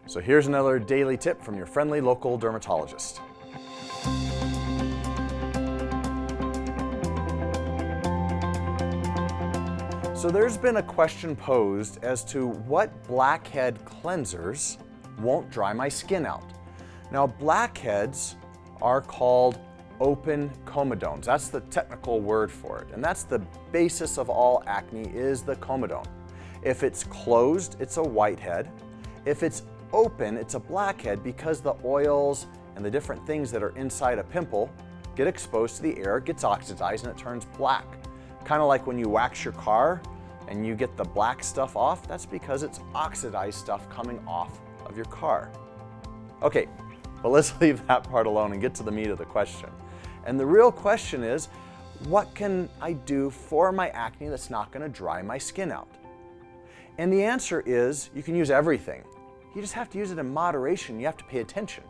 So here's another daily tip from your friendly local dermatologist. So there's been a question posed as to what blackhead cleansers won't dry my skin out. Now, blackheads are called open comedones. That's the technical word for it. And that's the basis of all acne, is the comedone. If it's closed, it's a whitehead. If it's open, it's a blackhead, because the oils and the different things that are inside a pimple get exposed to the air, gets oxidized, and it turns black. Kind of like when you wax your car and you get the black stuff off, that's because it's oxidized stuff coming off of your car. Okay, but let's leave that part alone and get to the meat of the question. And the real question is, what can I do for my acne that's not going to dry my skin out? And the answer is, you can use everything. You just have to use it in moderation. You have to pay attention.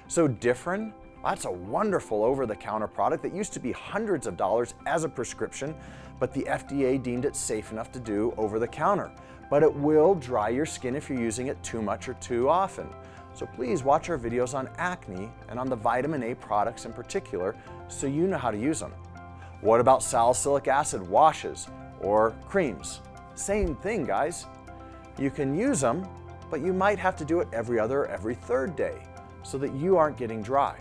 So Differin, that's a wonderful over-the-counter product that used to be hundreds of dollars as a prescription, but the FDA deemed it safe enough to do over-the-counter. But it will dry your skin if you're using it too much or too often. So please watch our videos on acne and on the vitamin A products in particular, so you know how to use them. What about salicylic acid washes or creams? Same thing, guys. You can use them, but you might have to do it every other or every third day so that you aren't getting dry.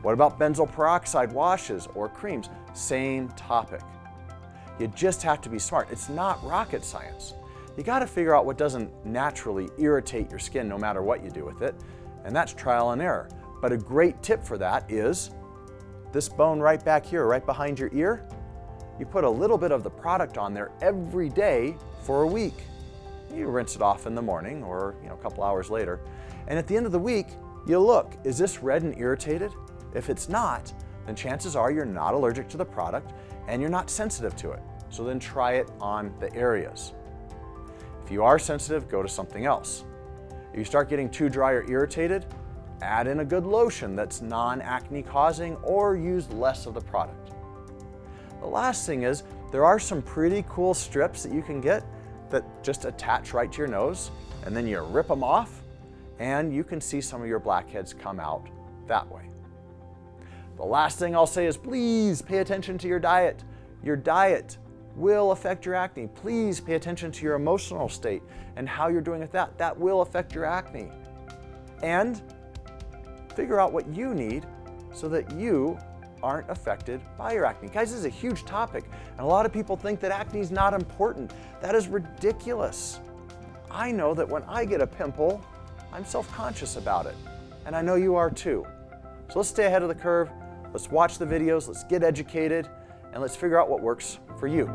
What about benzoyl peroxide washes or creams? Same topic. You just have to be smart. It's not rocket science. You got to figure out what doesn't naturally irritate your skin no matter what you do with it, and that's trial and error. But a great tip for that is this bone right back here, right behind your ear. You put a little bit of the product on there every day for a week. You rinse it off in the morning or a couple hours later. And at the end of the week, you look, is this red and irritated? If it's not, then chances are you're not allergic to the product and you're not sensitive to it. So then try it on the areas. If you are sensitive, go to something else. If you start getting too dry or irritated, add in a good lotion that's non-acne causing, or use less of the product. The last thing is, there are some pretty cool strips that you can get that just attach right to your nose, and then you rip them off and you can see some of your blackheads come out that way. The last thing I'll say is, please pay attention to your diet. Your diet will affect your acne. Please pay attention to your emotional state and how you're doing with that. That will affect your acne. And figure out what you need so that you aren't affected by your acne. Guys, this is a huge topic, and a lot of people think that acne is not important. That is ridiculous. I know that when I get a pimple, I'm self-conscious about it, and I know you are too. So let's stay ahead of the curve, let's watch the videos, let's get educated, and let's figure out what works for you.